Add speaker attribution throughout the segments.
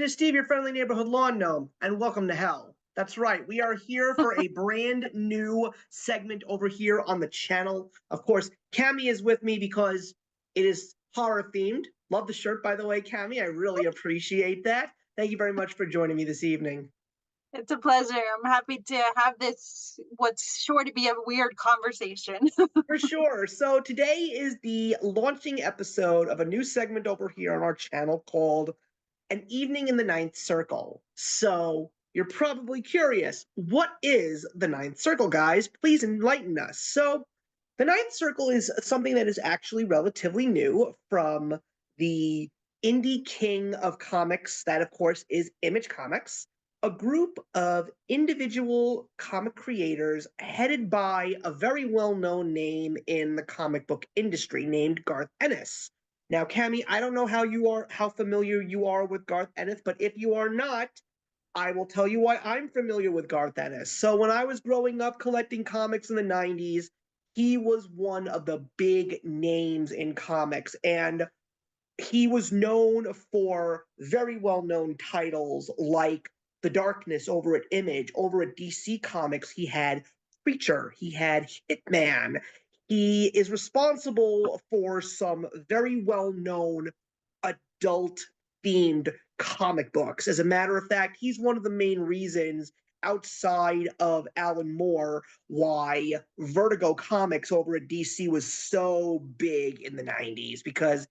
Speaker 1: is Steve, your friendly neighborhood lawn gnome, and welcome to hell. That's right, we are here for a brand new segment over here on the channel. Of course, Cami is with me because it is horror themed. Love the shirt, by the way, Cami. I really appreciate that. Thank you very much for joining me this evening.
Speaker 2: It's a pleasure. I'm happy to have this, what's sure to be a weird conversation.
Speaker 1: For sure. So today is the launching episode of a new segment over here on our channel called An Evening in the Ninth Circle. So you're probably curious, what is the Ninth Circle, guys? Please enlighten us. So the Ninth Circle is something that is actually relatively new from the indie king of comics, that of course is Image Comics, a group of individual comic creators headed by a very well-known name in the comic book industry named Garth Ennis. Now, Cami, I don't know how familiar you are with Garth Ennis, but if you are not, I will tell you why I'm familiar with Garth Ennis. So when I was growing up collecting comics in the 90s, he was one of the big names in comics, and he was known for very well-known titles like The Darkness over at Image. Over at DC Comics, he had Preacher, he had Hitman. He is responsible for some very well-known adult-themed comic books. As a matter of fact, he's one of the main reasons outside of Alan Moore why Vertigo Comics over at DC was so big in the 90s, because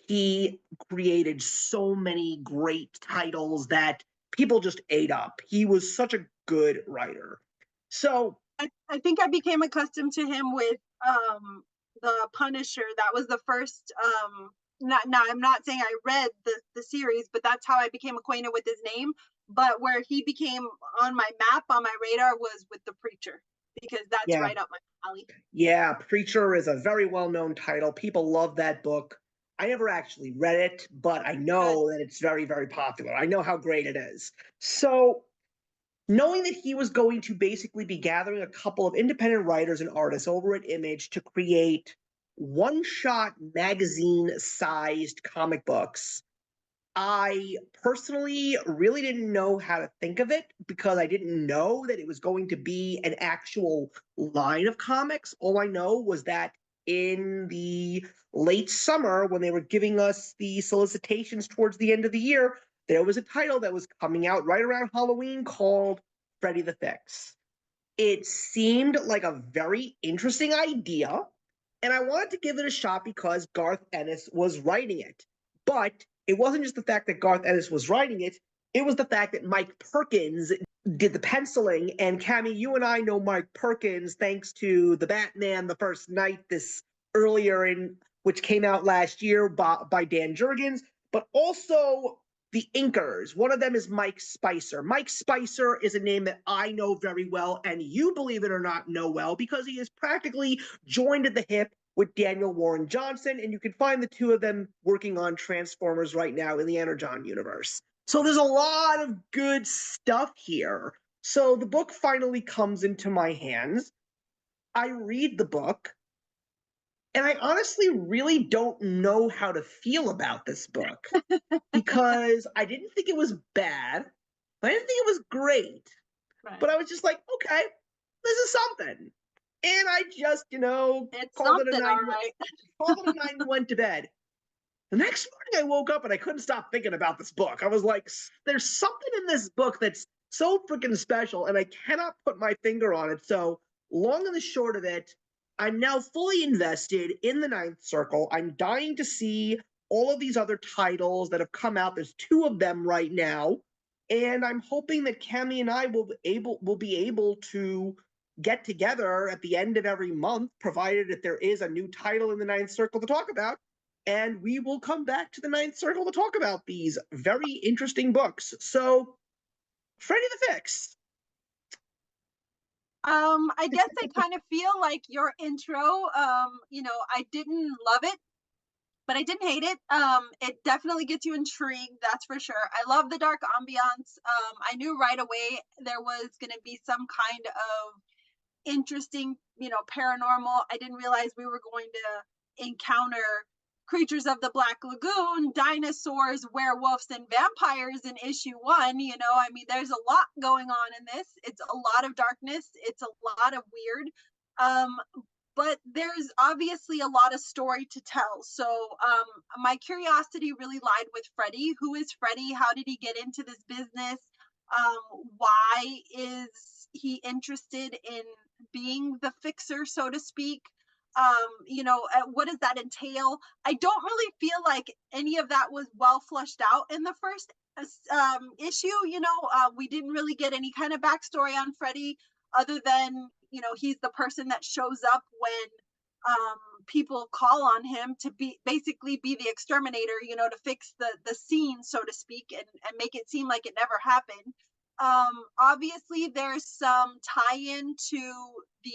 Speaker 1: he created so many great titles that people just ate up. He was such a good writer. So
Speaker 2: I think I became accustomed to him with the Punisher. That was the first I'm not saying I read the series, but that's how I became acquainted with his name. But where he became on my map, on my radar, was with The Preacher, because that's right up my alley.
Speaker 1: Yeah, Preacher is a very well-known title. People love that book. I never actually read it, but I know that it's very, very popular. I know how great it is. So knowing that he was going to basically be gathering a couple of independent writers and artists over at Image to create one-shot magazine-sized comic books, I personally really didn't know how to think of it, because I didn't know that it was going to be an actual line of comics. All I know was that in the late summer, when they were giving us the solicitations towards the end of the year, there was a title that was coming out right around Halloween called Freddie the Fix. It seemed like a very interesting idea, and I wanted to give it a shot because Garth Ennis was writing it. But it wasn't just the fact that Garth Ennis was writing it, it was the fact that Mike Perkins did the penciling. And Cami, you and I know Mike Perkins thanks to the Batman The First Night, this earlier in which came out last year by Dan Jurgens, but also the inkers. One of them is Mike Spicer. Mike Spicer is a name that I know very well, and you, believe it or not, know well, because he is practically joined at the hip with Daniel Warren Johnson, and you can find the two of them working on Transformers right now in the Energon universe. So there's a lot of good stuff here. So the book finally comes into my hands. I read the book, and I honestly really don't know how to feel about this book, because I didn't think it was bad. I didn't think it was great. Right. But I was just like, okay, this is something. And I just, called it a night, right. Called it a night and went to bed. The next morning I woke up and I couldn't stop thinking about this book. I was like, there's something in this book that's so freaking special, and I cannot put my finger on it. So long and the short of it, I'm now fully invested in the Ninth Circle. I'm dying to see all of these other titles that have come out. There's 2 of them right now. And I'm hoping that Cami and I will be able to get together at the end of every month, provided that there is a new title in the Ninth Circle to talk about, and we will come back to the Ninth Circle to talk about these very interesting books. So, Freddie the Fix.
Speaker 2: I guess I kind of feel like your intro, I didn't love it, but I didn't hate it. It definitely gets you intrigued, that's for sure. I love the dark ambiance. I knew right away there was going to be some kind of interesting, paranormal. I didn't realize we were going to encounter creatures of the Black Lagoon, dinosaurs, werewolves, and vampires in issue 1. You know, I mean, there's a lot going on in this. It's a lot of darkness. It's a lot of weird. Um, but there's obviously a lot of story to tell. So my curiosity really lied with Freddie. Who is Freddie? How did he get into this business? Why is he interested in being the fixer, so to speak? You know, what does that entail? I don't really feel like any of that was well fleshed out in the first issue. You know, we didn't really get any kind of backstory on Freddie other than, you know, he's the person that shows up when people call on him to be basically be the exterminator, you know, to fix the scene, so to speak, and make it seem like it never happened. Obviously there's some tie-in to the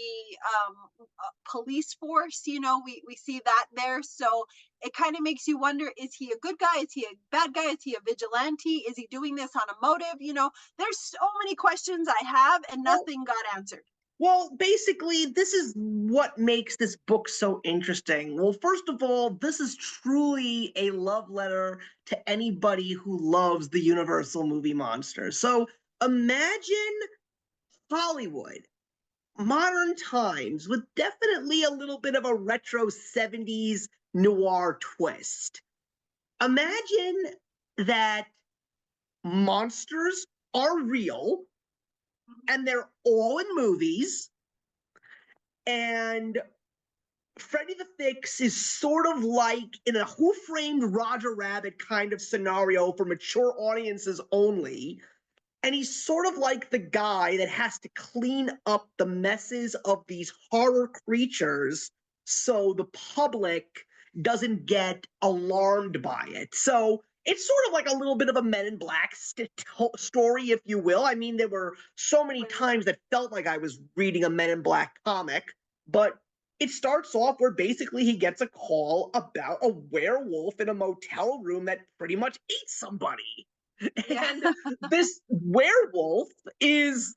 Speaker 2: police force. You know, we see that there, so it kind of makes you wonder, is he a good guy, is he a bad guy, is he a vigilante, is he doing this on a motive? You know, there's so many questions I have and nothing got answered.
Speaker 1: Well, basically, this is what makes this book so interesting. Well, first of all, this is truly a love letter to anybody who loves the Universal movie monster. So imagine Hollywood, modern times, with definitely a little bit of a retro 70s noir twist. Imagine that monsters are real and they're all in movies, and Freddie the Fix is sort of like in a Who Framed Roger Rabbit kind of scenario for mature audiences only. And he's sort of like the guy that has to clean up the messes of these horror creatures so the public doesn't get alarmed by it. So it's sort of like a little bit of a Men in Black story, if you will. I mean, there were so many times that felt like I was reading a Men in Black comic, but it starts off where basically he gets a call about a werewolf in a motel room that pretty much ate somebody. And this werewolf is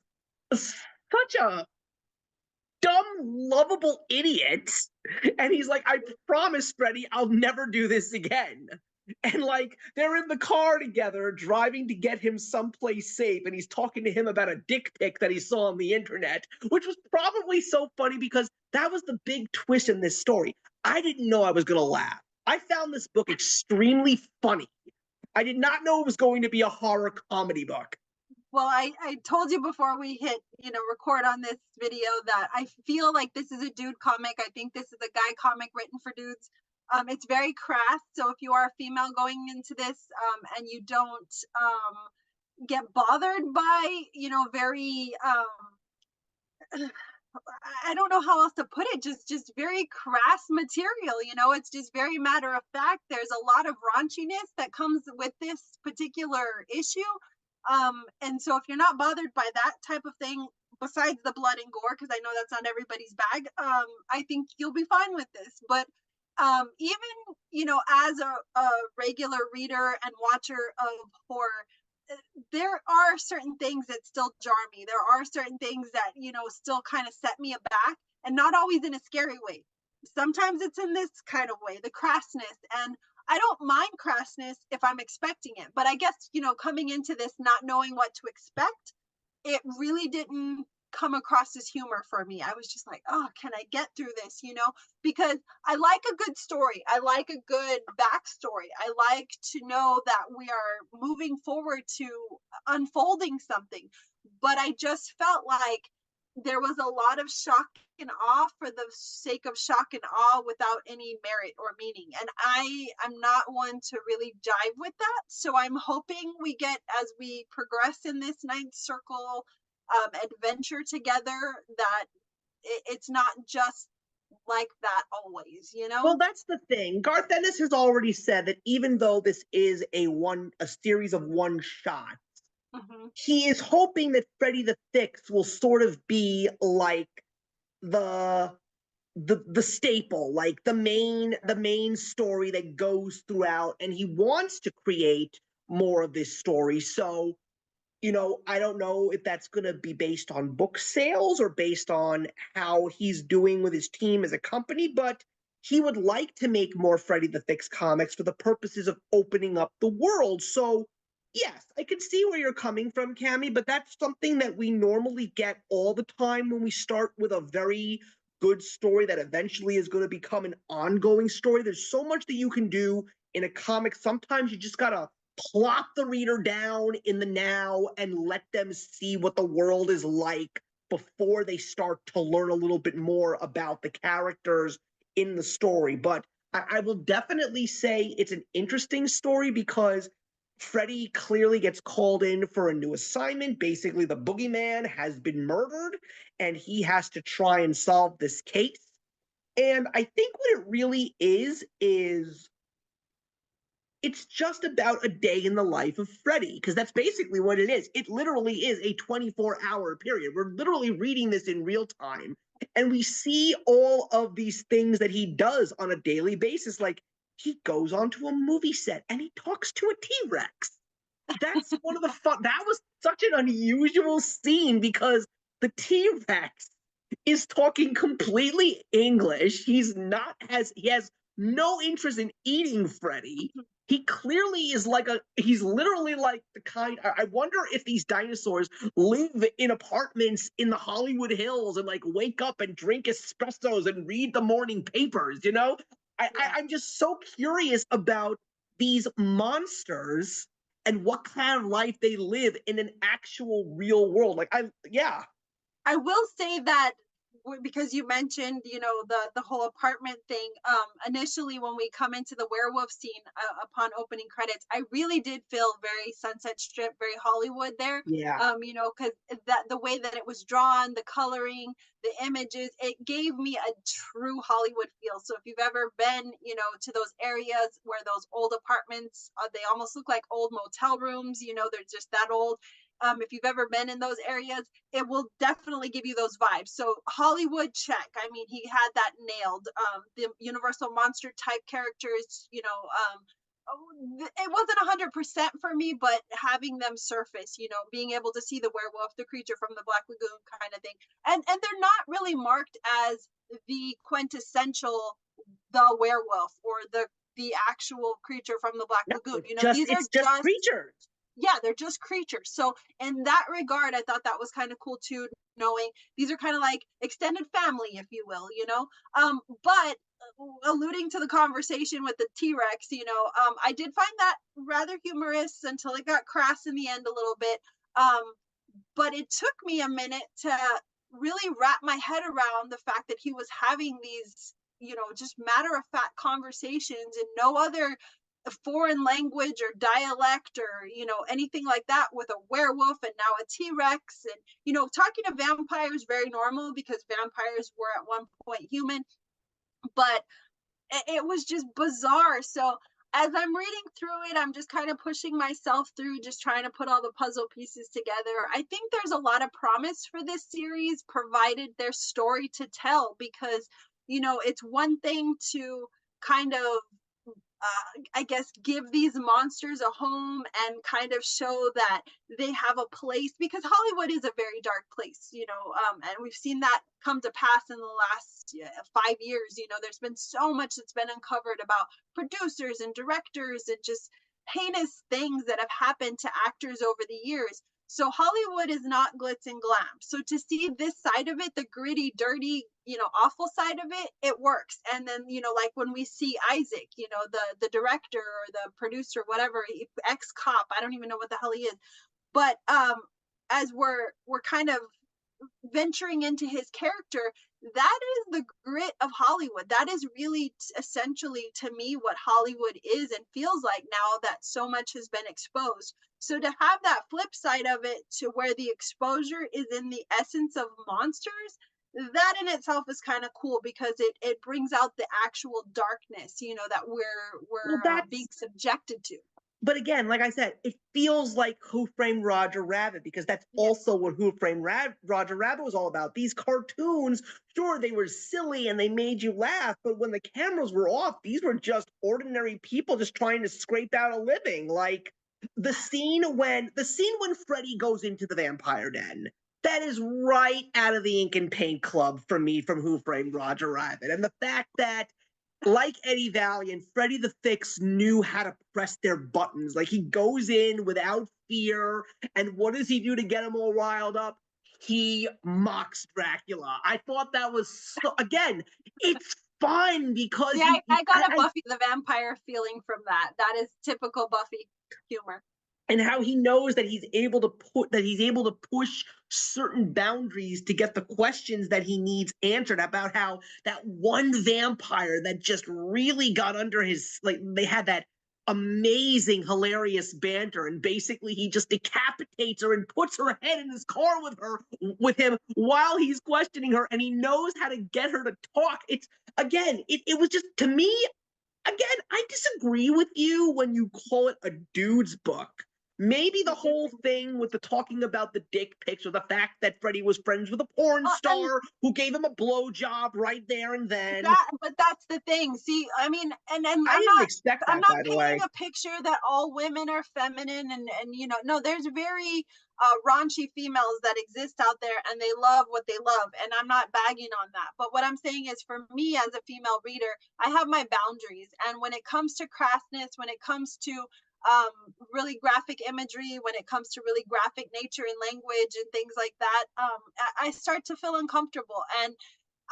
Speaker 1: such a dumb, lovable idiot. And he's like, I promise, Freddie, I'll never do this again. And like, they're in the car together, driving to get him someplace safe. And he's talking to him about a dick pic that he saw on the internet, which was probably so funny because that was the big twist in this story. I didn't know I was going to laugh. I found this book extremely funny. I did not know it was going to be a horror comedy book.
Speaker 2: Well, I told you before we hit, you know, record on this video that I feel like this is a dude comic. I think this is a guy comic written for dudes. It's very crass. So if you are a female going into this and you don't get bothered by, you know, very, I don't know how else to put it, just very crass material, you know, it's just very matter of fact. There's a lot of raunchiness that comes with this particular issue. And so if you're not bothered by that type of thing, besides the blood and gore, because I know that's not everybody's bag, I think you'll be fine with this. But even, you know, as a regular reader and watcher of horror, there are certain things that still jar me. There are certain things that, you know, still kind of set me aback, and not always in a scary way. Sometimes it's in this kind of way, the crassness. And I don't mind crassness if I'm expecting it. But I guess, you know, coming into this not knowing what to expect, it really didn't come across as humor for me. I was just like, oh, can I get through this? You know, because I like a good story. I like a good backstory. I like to know that we are moving forward to unfolding something. But I just felt like there was a lot of shock and awe for the sake of shock and awe without any merit or meaning. And I'm not one to really jive with that. So I'm hoping we get, as we progress in this ninth circle adventure together, that it's not just like that always, you know?
Speaker 1: Well, that's the thing. Garth Ennis has already said that even though this is a series of one shots, he is hoping that Freddie the Fix will sort of be like the staple, like the main story that goes throughout, and he wants to create more of this story. So, you know, I don't know if that's going to be based on book sales or based on how he's doing with his team as a company, but he would like to make more Freddie the Fix comics for the purposes of opening up the world. So, yes, I can see where you're coming from, Cami, but that's something that we normally get all the time when we start with a very good story that eventually is going to become an ongoing story. There's so much that you can do in a comic. Sometimes you just got to plop the reader down in the now and let them see what the world is like before they start to learn a little bit more about the characters in the story. But I will definitely say it's an interesting story because Freddie clearly gets called in for a new assignment. Basically, the boogeyman has been murdered, and he has to try and solve this case. And I think what it really is it's just about a day in the life of Freddie, because that's basically what it is. It literally is a 24-hour period. We're literally reading this in real time, and we see all of these things that he does on a daily basis. Like, he goes onto a movie set and he talks to a T-Rex. That's one of the fun. That was such an unusual scene because the T-Rex is talking completely English. He has no interest in eating Freddy. He clearly is he's literally like the kind. I wonder if these dinosaurs live in apartments in the Hollywood Hills and like wake up and drink espressos and read the morning papers, you know? I'm just so curious about these monsters and what kind of life they live in an actual real world. Yeah.
Speaker 2: I will say that because you mentioned, the whole apartment thing. Initially, when we come into the werewolf scene upon opening credits, I really did feel very Sunset Strip, very Hollywood there.
Speaker 1: Yeah.
Speaker 2: Because that the way that it was drawn, the coloring, the images, it gave me a true Hollywood feel. So if you've ever been, to those areas where those old apartments, they almost look like old motel rooms. They're just that old. If you've ever been in those areas, it will definitely give you those vibes. So Hollywood check. I mean, he had that nailed. The Universal monster type characters, it wasn't 100% for me, but having them surface, being able to see the werewolf, the creature from the Black Lagoon kind of thing. And they're not really marked as the quintessential the werewolf or the actual creature from the Black Lagoon. These are just
Speaker 1: creatures.
Speaker 2: Yeah, they're just creatures. So in that regard, I thought that was kind of cool too, knowing these are kind of like extended family, if you will, but alluding to the conversation with the T-Rex, I did find that rather humorous until it got crass in the end a little bit. But it took me a minute to really wrap my head around the fact that he was having these, just matter of fact conversations in no other foreign language or dialect or anything like that with a werewolf and now a T-Rex. And talking to vampires, very normal because vampires were at one point human, but it was just bizarre. So as I'm reading through it, I'm just kind of pushing myself through, just trying to put all the puzzle pieces together. I think there's a lot of promise for this series, provided there's story to tell, because it's one thing to kind of I guess give these monsters a home and kind of show that they have a place, because Hollywood is a very dark place, and we've seen that come to pass in the last 5 years. There's been so much that's been uncovered about producers and directors and just heinous things that have happened to actors over the years. So Hollywood is not glitz and glam. So to see this side of it, the gritty, dirty, awful side of it, it works. And then, like when we see Isaac, the director or the producer, whatever, ex-cop, I don't even know what the hell he is. But as we're kind of venturing into his character, that is the grit of Hollywood. That is really essentially, to me, what Hollywood is and feels like now that so much has been exposed. So to have that flip side of it, to where the exposure is in the essence of monsters, that in itself is kind of cool, because it brings out the actual darkness, that we're being subjected to.
Speaker 1: But again, like I said, it feels like Who Framed Roger Rabbit, because that's also what Who Framed Roger Rabbit was all about. These cartoons, sure, they were silly and they made you laugh, but when the cameras were off, these were just ordinary people just trying to scrape out a living. Like the scene when Freddy goes into the vampire den, that is right out of the Ink and Paint Club for me from Who Framed Roger Rabbit. And the fact that like Eddie Valiant, Freddie the Fix knew how to press their buttons. Like he goes in without fear, and what does he do to get them all riled up? He mocks Dracula. I thought that was so, again, it's fun because
Speaker 2: Yeah, I got a Buffy the Vampire feeling from that. That is typical Buffy humor.
Speaker 1: And how he knows that he's able to push certain boundaries to get the questions that he needs answered about how that one vampire that just really got under his, like, they had that amazing hilarious banter, and basically he just decapitates her and puts her head in his car with him while he's questioning her, and he knows how to get her to talk. It's again, it was just, to me, again, I disagree with you when you call it a dude's book. Maybe the whole thing with the talking about the dick pics, or the fact that Freddie was friends with a porn star who gave him a blowjob right there and then.
Speaker 2: But that's the thing. See, I mean, and
Speaker 1: I didn't expect that,
Speaker 2: I'm not
Speaker 1: by the way.
Speaker 2: painting a picture that all women are feminine and no, there's very raunchy females that exist out there and they love what they love, and I'm not bagging on that. But what I'm saying is, for me as a female reader, I have my boundaries, and when it comes to crassness, when it comes to really graphic imagery, when it comes to really graphic nature and language and things like that, I start to feel uncomfortable, and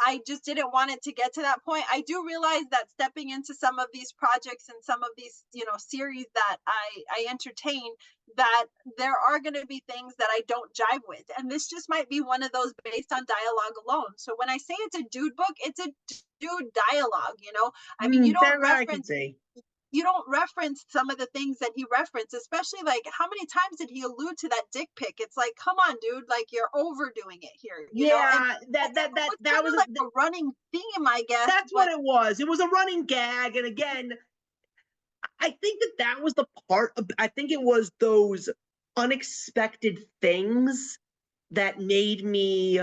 Speaker 2: I just didn't want it to get to that point. I do realize that stepping into some of these projects and some of these, series that I entertain, that there are going to be things that I don't jive with. And this just might be one of those based on dialogue alone. So when I say it's a dude book, it's a dude dialogue. I mean, you don't reference some of the things that he referenced, especially like how many times did he allude to that dick pic? It's like, come on, dude, like you're overdoing it here.
Speaker 1: Yeah,
Speaker 2: that was like a running theme, I guess.
Speaker 1: That's what it was. It was a running gag, and again, I think that was the part of, I think it was those unexpected things that made me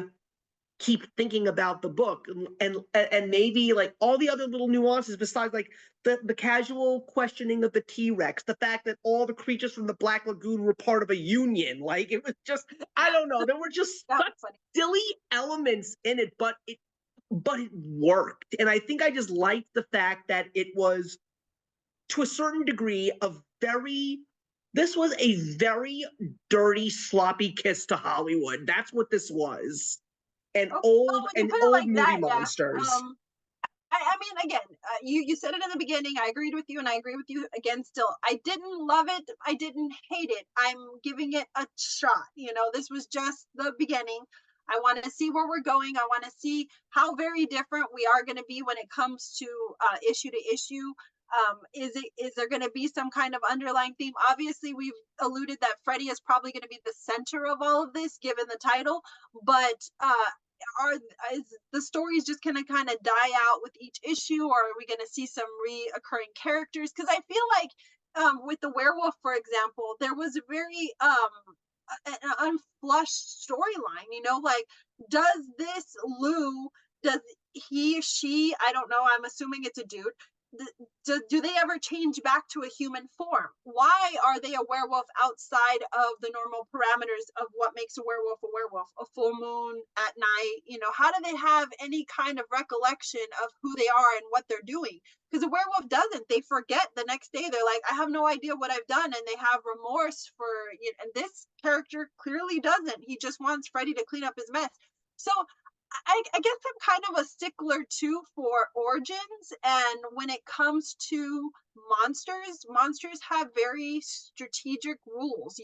Speaker 1: keep thinking about the book, and maybe like all the other little nuances besides like the casual questioning of the T-Rex, the fact that all the creatures from the Black Lagoon were part of a union. Like it was just, I don't know, there were just such silly elements in it, but it worked. And I think I just liked the fact that it was, to a certain degree, this was a very dirty, sloppy kiss to Hollywood. That's what this was. Old movie monsters.
Speaker 2: I mean, again, you said it in the beginning. I agreed with you, and I agree with you again still. I didn't love it. I didn't hate it. I'm giving it a shot. This was just the beginning. I want to see where we're going. I want to see how very different we are going to be when it comes to issue to issue. Is there going to be some kind of underlying theme? Obviously, we've alluded that Freddie is probably going to be the center of all of this, given the title, but is the stories just going to kind of die out with each issue, or are we going to see some reoccurring characters? Because I feel like with the werewolf, for example, there was a very an unflushed storyline. Like, does this Lou, does he, she, I don't know, I'm assuming it's a dude, do they ever change back to a human form? Why are they a werewolf outside of the normal parameters of what makes a werewolf? A full moon at night, how do they have any kind of recollection of who they are and what they're doing? Because a werewolf doesn't. They forget the next day. They're like, I have no idea what I've done, and they have remorse for it. And this character clearly doesn't. He just wants Freddie to clean up his mess. So I guess I'm kind of a stickler too for origins, and when it comes to monsters have very strategic rules.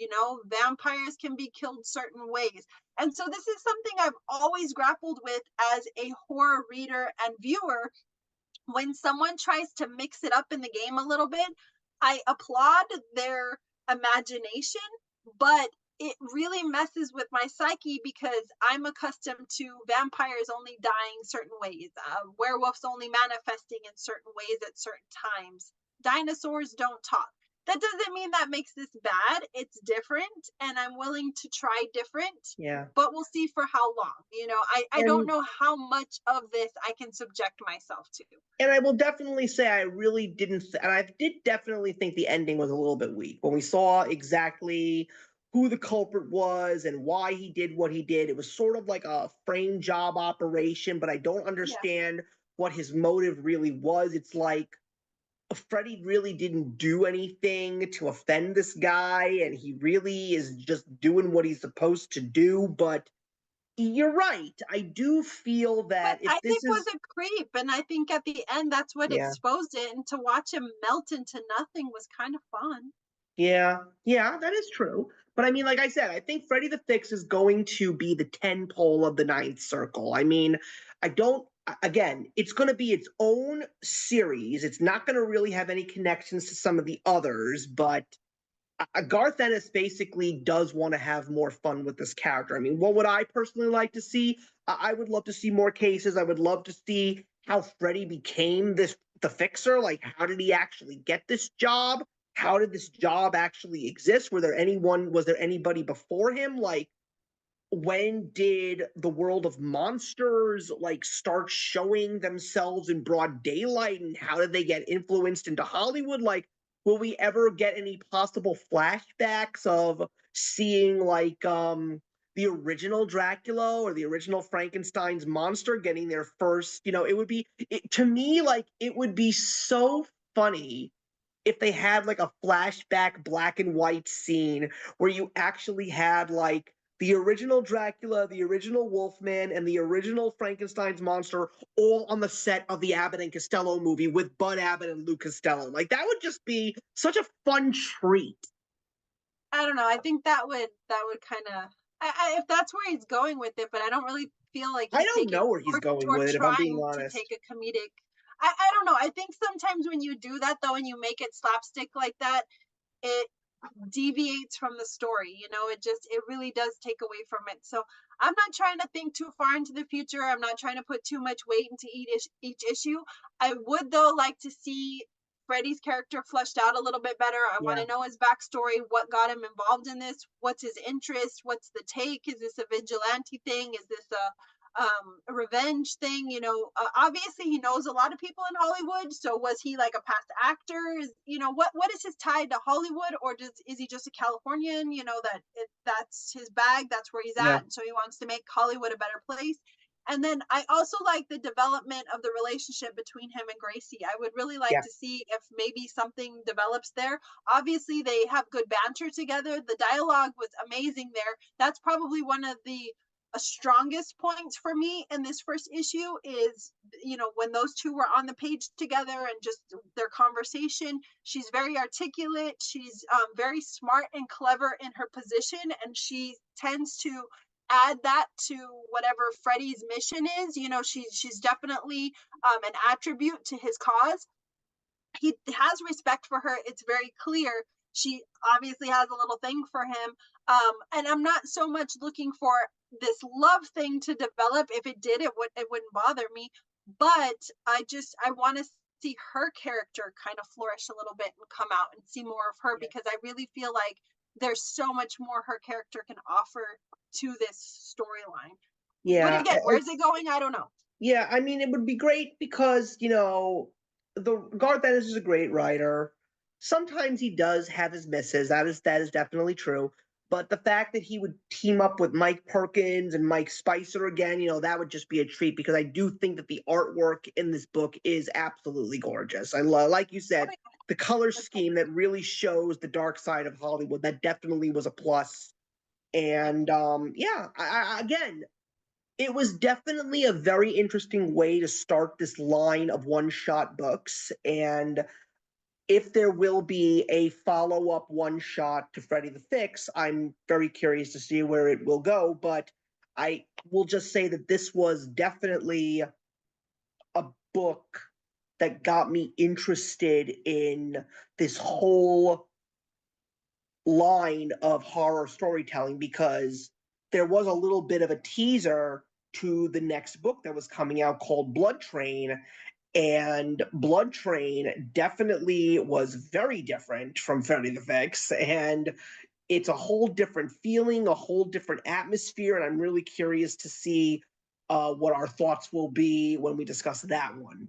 Speaker 2: Vampires can be killed certain ways, and so this is something I've always grappled with as a horror reader and viewer. When someone tries to mix it up in the game a little bit, I applaud their imagination, but it really messes with my psyche because I'm accustomed to vampires only dying certain ways, werewolves only manifesting in certain ways at certain times. Dinosaurs don't talk. That doesn't mean that makes this bad. It's different, and I'm willing to try different.
Speaker 1: Yeah.
Speaker 2: But we'll see for how long. I don't know how much of this I can subject myself to.
Speaker 1: And I will definitely say I really didn't, and I did definitely think the ending was a little bit weak. When we saw exactly who the culprit was and why he did what he did, it was sort of like a frame job operation, but I don't understand what his motive really was. It's like Freddie really didn't do anything to offend this guy, and he really is just doing what he's supposed to do. But you're right. I do feel
Speaker 2: But
Speaker 1: that if
Speaker 2: I
Speaker 1: this
Speaker 2: think was
Speaker 1: is,
Speaker 2: a creep, and I think at the end that's what
Speaker 1: yeah,
Speaker 2: exposed it. And to watch him melt into nothing was kind of fun.
Speaker 1: yeah, yeah, that is true. But I mean, like I said, I think Freddie the Fix is going to be the 10 pole of the Ninth Circle. I mean, I don't, again, it's going to be its own series. It's not going to really have any connections to some of the others, but Garth Ennis basically does want to have more fun with this character. I mean, what would I personally like to see? I would love to see more cases. I would love to see how Freddy became the fixer. Like, how did he actually get this job? How did this job actually exist? Was there anybody before him? Like, when did the world of monsters like start showing themselves in broad daylight, and how did they get influenced into Hollywood? Like, will we ever get any possible flashbacks of seeing like the original Dracula or the original Frankenstein's monster getting their first, it would be to me like it would be so funny if they had like a flashback black and white scene where you actually had like the original Dracula, the original Wolfman, and the original Frankenstein's monster all on the set of the Abbott and Costello movie with Bud Abbott and Lou Costello. Like, that would just be such a fun treat.
Speaker 2: I don't know. I think that would kind of, if that's where he's going with it, but I don't really feel like
Speaker 1: I
Speaker 2: he's
Speaker 1: don't
Speaker 2: taking
Speaker 1: know where he's going
Speaker 2: or
Speaker 1: with it, if I'm being
Speaker 2: trying to
Speaker 1: honest.
Speaker 2: take a comedic. I don't know. I think sometimes when you do that though, and you make it slapstick like that, it deviates from the story. It really does take away from it. So I'm not trying to think too far into the future. I'm not trying to put too much weight into each issue. I would though like to see Freddy's character fleshed out a little bit better. I want
Speaker 1: Yeah,
Speaker 2: to know his backstory, what got him involved in this, what's his interest, what's the take, is this a vigilante thing, is this a revenge thing. Obviously he knows a lot of people in Hollywood, so was he like a past actor? What is his tie to Hollywood, or is he just a Californian, that's his bag, that's where he's
Speaker 1: yeah,
Speaker 2: at, and so he wants to make Hollywood a better place. And then I also like the development of the relationship between him and Gracie. I would really like
Speaker 1: yeah,
Speaker 2: to see if maybe something develops there. Obviously they have good banter together, the dialogue was amazing there. That's probably one of the strongest points for me in this first issue is, when those two were on the page together and just their conversation. She's very articulate, she's very smart and clever in her position, and she tends to add that to whatever Freddie's mission is. She's definitely an attribute to his cause. He has respect for her, it's very clear. She obviously has a little thing for him. And I'm not so much looking for this love thing to develop. If it did, it wouldn't bother me. But I want to see her character kind of flourish a little bit and come out and see more of her,
Speaker 1: yeah,
Speaker 2: because I really feel like there's so much more her character can offer to this storyline. But
Speaker 1: yeah.
Speaker 2: again, where's it going? I don't know.
Speaker 1: Yeah, I mean, it would be great because, the Garth Ennis is a great writer. Sometimes he does have his misses. That is definitely true. But the fact that he would team up with Mike Perkins and Mike Spicer again, that would just be a treat, because I do think that the artwork in this book is absolutely gorgeous. I love, like you said, the color scheme that really shows the dark side of Hollywood. That definitely was a plus. And yeah, again, it was definitely a very interesting way to start this line of one-shot books. And if there will be a follow-up one-shot to Freddie the Fix, I'm very curious to see where it will go. But I will just say that this was definitely a book that got me interested in this whole line of horror storytelling, because there was a little bit of a teaser to the next book that was coming out called Blood Train. And Blood Train definitely was very different from Freddy the Fix. And it's a whole different feeling, a whole different atmosphere. And I'm really curious to see what our thoughts will be when we discuss that one.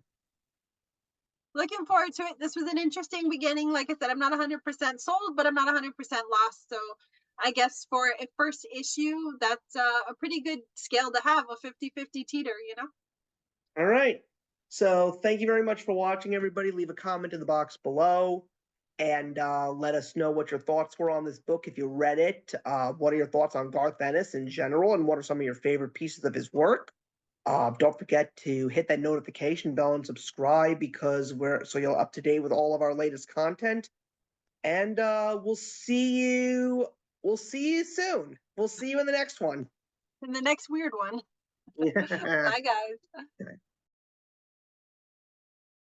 Speaker 2: Looking forward to it. This was an interesting beginning. Like I said, I'm not 100% sold, but I'm not 100% lost. So I guess for a first issue, that's a pretty good scale to have, a 50-50 teeter.
Speaker 1: All right. So thank you very much for watching, everybody. Leave a comment in the box below and let us know what your thoughts were on this book if you read it. What are your thoughts on Garth Ennis in general, and what are some of your favorite pieces of his work? Don't forget to hit that notification bell and subscribe because so you're up to date with all of our latest content. And we'll see you. We'll see you soon. We'll see you in the next one.
Speaker 2: And the next weird one. Bye, guys.